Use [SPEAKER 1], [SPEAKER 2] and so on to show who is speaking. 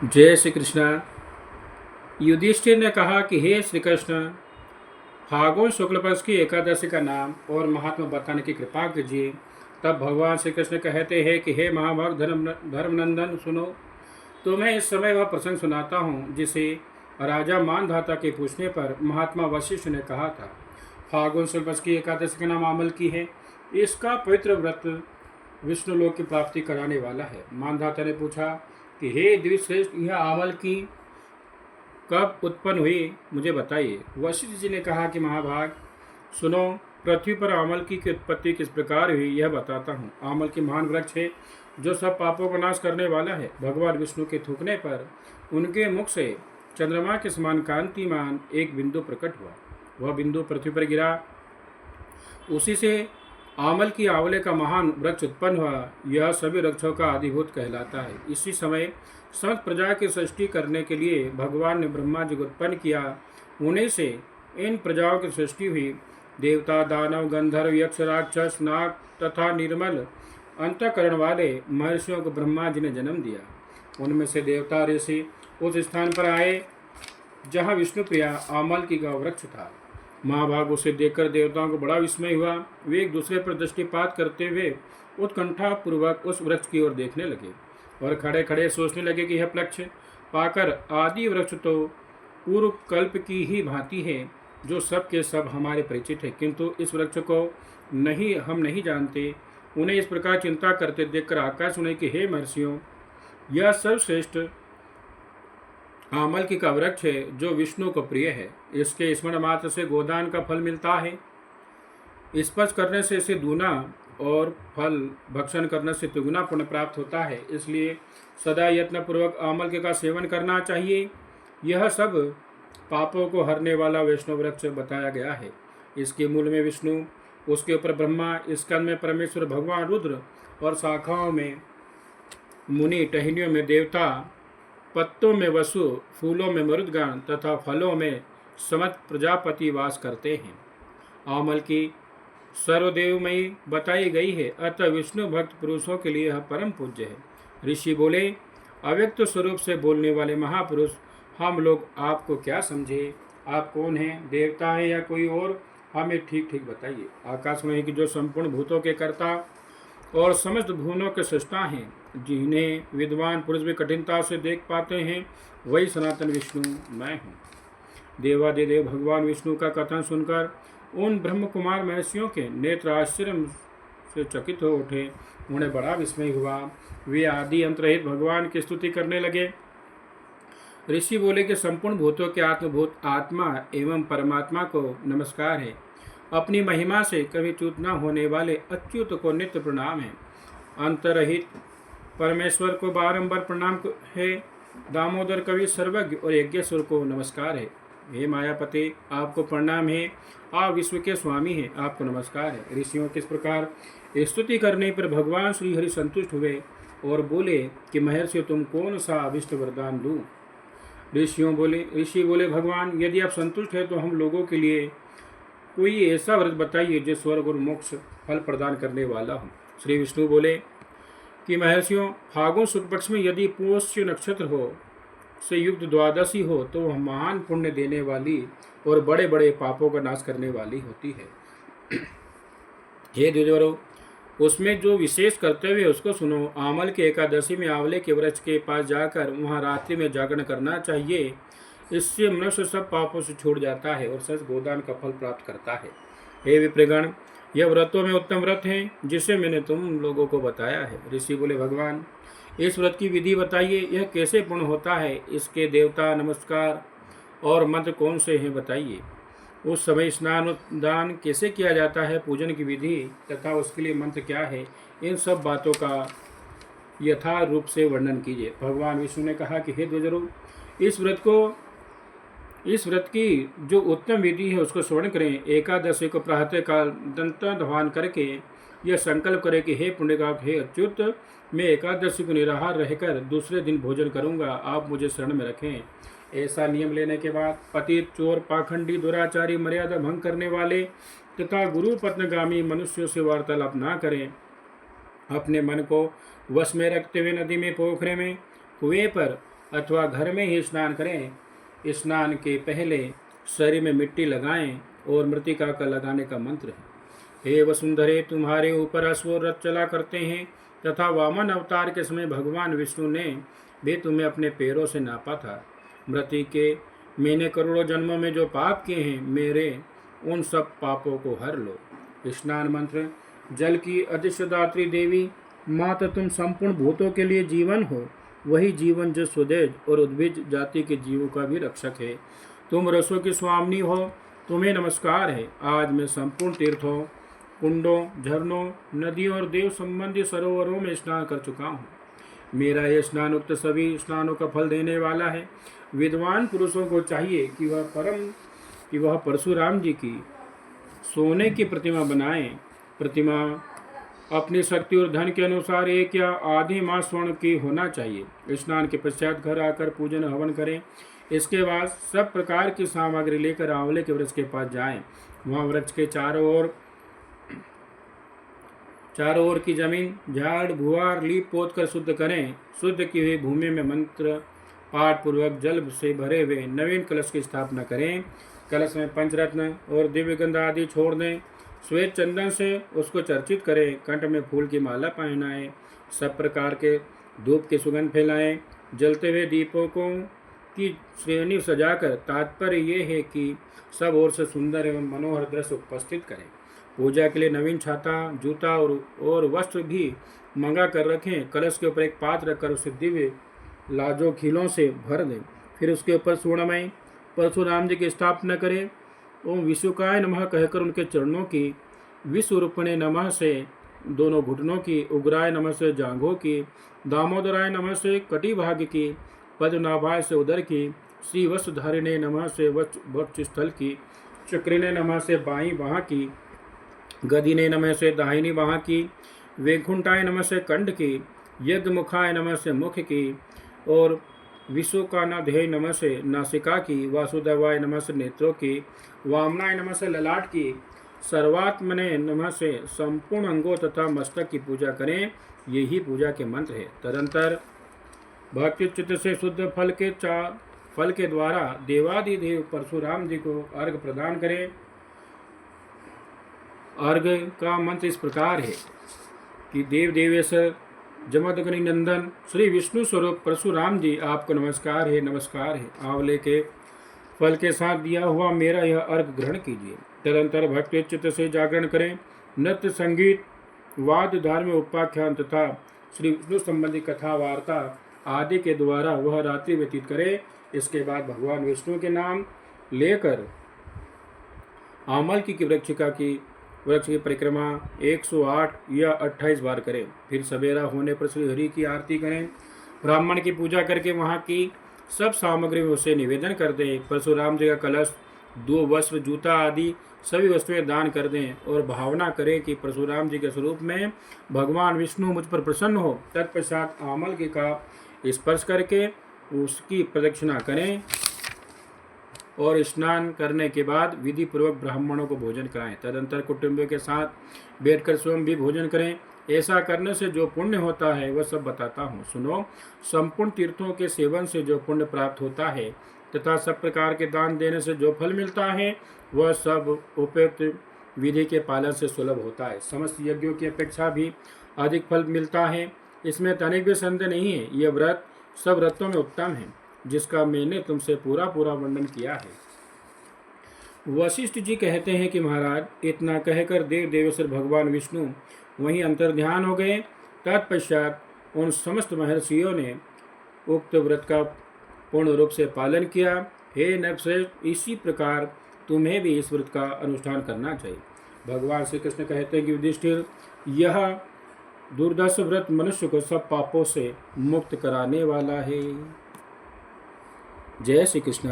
[SPEAKER 1] जय श्री कृष्ण। युधिष्ठिर ने कहा कि हे श्री कृष्ण, फागुन शुक्ल पक्ष की एकादशी का नाम और महात्मा बताने की कृपा कीजिए। तब भगवान श्री कृष्ण कहते हैं कि हे महाभाग धर्मनंदन, सुनो। तो मैं इस समय वह प्रसंग सुनाता हूँ जिसे राजा मानधाता के पूछने पर महात्मा वशिष्ठ ने कहा था। फागुन शुक्ल पक्ष की एकादशी का नाम आमल की है। इसका पवित्र व्रत विष्णु लोक की प्राप्ति कराने वाला है। मानधाता ने पूछा कि हे द्विश्रेष्ठ, यह आमल की कब उत्पन्न हुई, मुझे बताइए। वशिष्ठ जी ने कहा कि महाभाग सुनो, पृथ्वी पर आमल की उत्पत्ति किस प्रकार हुई यह बताता हूँ। आमल की महान वृक्ष है जो सब पापों का नाश करने वाला है। भगवान विष्णु के थूकने पर उनके मुख से चंद्रमा के समान कांतिमान एक बिंदु प्रकट हुआ। वह बिंदु पृथ्वी पर गिरा। उसी से आमल की आंवले का महान वृक्ष उत्पन्न हुआ। यह सभी वृक्षों का आदिभूत कहलाता है। इसी समय समस्त प्रजा की सृष्टि करने के लिए भगवान ने ब्रह्मा जी को उत्पन्न किया। उन्हीं से इन प्रजाओं की सृष्टि हुई। देवता, दानव, गंधर्व, यक्ष, राक्षस, नाग तथा निर्मल अंतःकरण वाले महर्षियों को ब्रह्मा जी ने जन्म दिया। उनमें से देवता ऋषि उस स्थान पर आए जहाँ विष्णुप्रिया आमल की का वृक्ष था। महाभाग उसे देखकर देवताओं को बड़ा विस्मय हुआ। वे एक दूसरे पर दृष्टिपात करते हुए उत्कंठा पूर्वक उस वृक्ष की ओर देखने लगे और खड़े खड़े सोचने लगे कि यह वृक्ष पाकर आदि वृक्ष तो पूर्व कल्प की ही भांति है, जो सब के सब हमारे परिचित है, किंतु इस वृक्ष को हम नहीं जानते। उन्हें इस प्रकार चिंता करते देखकर आकाश सुने कि हे महर्षियों, यह सर्वश्रेष्ठ आमल की का वृक्ष है जो विष्णु को प्रिय है। इसके स्मरण मात्र से गोदान का फल मिलता है। स्पर्श करने से इसे दूना और फल भक्षण करने से तिगुना पुण्य प्राप्त होता है। इसलिए सदा यत्नपूर्वक आमल के का सेवन करना चाहिए। यह सब पापों को हरने वाला वैष्णव वृक्ष बताया गया है। इसके मूल में विष्णु, उसके ऊपर ब्रह्मा, स्कंद में परमेश्वर भगवान रुद्र और शाखाओं में मुनि, टहनियों में देवता, पत्तों में वसु, फूलों में मरुदगण तथा फलों में समस्त प्रजापति वास करते हैं। आमल की सर्वदेवमयी बताई गई है, अतः विष्णु भक्त पुरुषों के लिए यह परम पूज्य है। ऋषि बोले, अव्यक्त स्वरूप से बोलने वाले महापुरुष, हम लोग आपको क्या समझे? आप कौन हैं? देवता हैं या कोई और? हमें ठीक ठीक बताइए। आकाश में कि जो संपूर्ण भूतों के कर्ता और समस्त भुवनों के सृष्टा हैं, जिन्हें विद्वान पुरुष भी कठिनता से देख पाते हैं, वही सनातन विष्णु मैं हूँ। देवादिदेव भगवान विष्णु का कथन सुनकर उन ब्रह्म कुमार महर्षियों के नेत्र आश्चर्य से चकित हो उठे। उन्हें बड़ा विस्मय हुआ। वे आदि अंतरहित भगवान की स्तुति करने लगे। ऋषि बोले कि संपूर्ण भूतों के आत्मभूत आत्मा एवं परमात्मा को नमस्कार है। अपनी महिमा से कभी च्युत न होने वाले अच्युत को नित्य प्रणाम है। अंतरहित परमेश्वर को बारंबार प्रणाम है। दामोदर कवि सर्वज्ञ और यज्ञेश्वर को नमस्कार है। हे मायापते, आपको प्रणाम है। आप विश्व के स्वामी हैं, आपको नमस्कार है। ऋषियों के इस प्रकार स्तुति करने पर भगवान श्री हरि संतुष्ट हुए और बोले कि महर्षि, तुम कौन सा अभिष्ट वरदान दूं? ऋषि बोले, भगवान, यदि आप संतुष्ट हैं तो हम लोगों के लिए कोई ऐसा व्रत बताइए जो स्वर्ग और मोक्ष फल प्रदान करने वाला हो। श्री विष्णु बोले कि महर्षियों, फागुन शुक्ल पक्ष में यदि पोष्य नक्षत्र हो से युक्त द्वादशी हो तो वह महान पुण्य देने वाली और बड़े बड़े पापों का नाश करने वाली होती है। हे द्विजवरों, उसमें जो विशेष कर्तव्य है उसको सुनो। आमल के एकादशी में आंवले के वृक्ष के पास जाकर वहाँ रात्रि में जागरण करना चाहिए। इससे मनुष्य सब पापों से छूट जाता है और सच गोदान का फल प्राप्त करता है। हे विप्रगण, यह व्रतों में उत्तम व्रत है जिसे मैंने तुम लोगों को बताया है। ऋषि बोले, भगवान, इस व्रत की विधि बताइए। यह कैसे पूर्ण होता है? इसके देवता, नमस्कार और मंत्र कौन से हैं, बताइए। उस समय स्नान दान कैसे किया जाता है, पूजन की विधि तथा उसके लिए मंत्र क्या है, इन सब बातों का यथा रूप से वर्णन कीजिए। भगवान विष्णु ने कहा कि हे द्विजरों, इस व्रत की जो उत्तम विधि है उसको स्मरण करें। एकादशी को प्रातः काल दंत धवान करके यह संकल्प करें कि हे पुण्यकाक, हे अच्युत, मैं एकादशी को निराहार रहकर दूसरे दिन भोजन करूंगा, आप मुझे शरण में रखें। ऐसा नियम लेने के बाद पतित, चोर, पाखंडी, दुराचारी, मर्यादा भंग करने वाले तथा गुरु पत्नगामी मनुष्यों से वार्तालाप ना करें। अपने मन को वश में रखते हुए नदी में, पोखरे में, कुएं पर अथवा घर में ही स्नान करें। स्नान के पहले शरीर में मिट्टी लगाएं और मृतिका का लगाने का मंत्र है। हे वसुंधरे, तुम्हारे ऊपर अश्व रथ चला करते हैं तथा वामन अवतार के समय भगवान विष्णु ने भी तुम्हें अपने पैरों से नापा था। मृति के मैंने करोड़ों जन्मों में जो पाप किए हैं, मेरे उन सब पापों को हर लो। स्नान मंत्र। जल की अधिष्ठात्री देवी माता, तुम संपूर्ण भूतों के लिए जीवन हो। वही जीवन जो स्वदेज और उद्भिज जाति के जीवों का भी रक्षक है। तुम रसों की स्वामिनी हो, तुम्हें नमस्कार है। आज मैं संपूर्ण तीर्थों, कुंडों, झरनों, नदियों और देव संबंधी सरोवरों में स्नान कर चुका हूँ। मेरा यह स्नान उक्त सभी स्नानों का फल देने वाला है। विद्वान पुरुषों को चाहिए कि वह परशुराम जी की सोने की प्रतिमा बनाएं। प्रतिमा अपनी शक्ति और धन के अनुसार 1 या आधी मास स्वर्ण की होना चाहिए। स्नान के पश्चात घर आकर पूजन हवन करें। इसके बाद सब प्रकार की सामग्री लेकर आंवले के वृक्ष के पास जाएं। वहाँ वृक्ष के चारों ओर की जमीन झाड़ भुआर लीप पोत कर शुद्ध करें। शुद्ध की हुई भूमि में मंत्र पाठ पूर्वक जल से भरे हुए नवीन कलश की स्थापना करें। कलश में पंचरत्न और दिव्य गंध आदि छोड़ दें। श्वेत चंदन से उसको चर्चित करें। कंठ में फूल की माला पहनाएं। सब प्रकार के धूप की सुगंध फैलाएं। जलते हुए दीपों की श्रेणी सजाकर तात्पर्य ये है कि सब ओर से सुंदर एवं मनोहर दृश्य उपस्थित करें। पूजा के लिए नवीन छाता, जूता और वस्त्र भी मंगा कर रखें। कलश के ऊपर एक पात्र रखकर उसे दिव्य लाजो खीलों से भर दें। फिर उसके ऊपर स्वर्णमय परशुराम जी की स्थापना करें। ओम विशुकाय नमः कहकर उनके चरणों की, विश्वरूपणे नमः से दोनों घुटनों की, उग्राय नमः से जांघों की, दामोदराय नमः से कटिभाग की, पद्मनाभाय से उदर की, श्री वस्त्रधारिणे नमः से वक्षस्थल की, चक्रिणे नमः से बाईं बाह की, गदिने नमः से दाहिनी बाह की, वैकुंठाय नमः से कंठ की, यज्ञमुखाय नमः से मुख की और विश्वकानाधेय नमः से नासिका की, वासुदेवाय नमः से नेत्रों की, वामनाय नमः से ललाट की, सर्वात्मने नमः से संपूर्ण अंगों तथा मस्तक की पूजा करें। यही पूजा के मंत्र है। तदंतर भक्ति चित्त से शुद्ध फल के द्वारा देवादिदेव परशुराम जी को अर्घ प्रदान करें। अर्घ का मंत्र इस प्रकार है कि देव देवेश्वर जमदग्नि नंदन श्री विष्णु स्वरूप परशुराम जी, आपको नमस्कार है, नमस्कार है। आंवले के फल के साथ दिया हुआ मेरा यह अर्घ ग्रहण कीजिए। तदंतर भक्ति चित्त से जागरण करें। नृत्य, संगीत, वाद्य, धार्मिक उपाख्यान तथा श्री विष्णु संबंधी कथा वार्ता आदि के द्वारा वह रात्रि व्यतीत करे। इसके बाद भगवान विष्णु के नाम लेकर आमल की वृक्ष की परिक्रमा 108 या 28 बार करें। फिर सवेरा होने पर श्री हरि की आरती करें। ब्राह्मण की पूजा करके वहाँ की सब सामग्री में उसे निवेदन कर दें। परशुराम जी का कलश, 2 वस्त्र, जूता आदि सभी वस्तुएं दान कर दें और भावना करें कि परशुराम जी के स्वरूप में भगवान विष्णु मुझ पर प्रसन्न हो। तत्पश्चात आमल की का स्पर्श करके उसकी प्रदक्षिणा करें और स्नान करने के बाद विधि पूर्वक ब्राह्मणों को भोजन कराएं। तदंतर कुटुंबियों के साथ बैठकर स्वयं भी भोजन करें। ऐसा करने से जो पुण्य होता है वह सब बताता हूँ, सुनो। संपूर्ण तीर्थों के सेवन से जो पुण्य प्राप्त होता है तथा सब प्रकार के दान देने से जो फल मिलता है वह सब उपयुक्त विधि के पालन से सुलभ होता है। समस्त यज्ञों की अपेक्षा भी अधिक फल मिलता है, इसमें तनिक भी संदेह नहीं है। यह व्रत सब व्रतों में उत्तम है, जिसका मैंने तुमसे पूरा वर्णन किया है। वशिष्ठ जी कहते हैं कि महाराज, इतना कहकर देव देवेश्वर भगवान विष्णु वहीं अंतर्ध्यान हो गए। तत्पश्चात उन समस्त महर्षियों ने उक्त व्रत का पूर्ण रूप से पालन किया। हे नरश्रेष्ठ, इसी प्रकार तुम्हें भी इस व्रत का अनुष्ठान करना चाहिए। भगवान श्री कृष्ण कहते हैं कि युधिष्ठिर, यह दुर्दश व्रत मनुष्य को सब पापों से मुक्त कराने वाला है। जय श्री कृष्ण।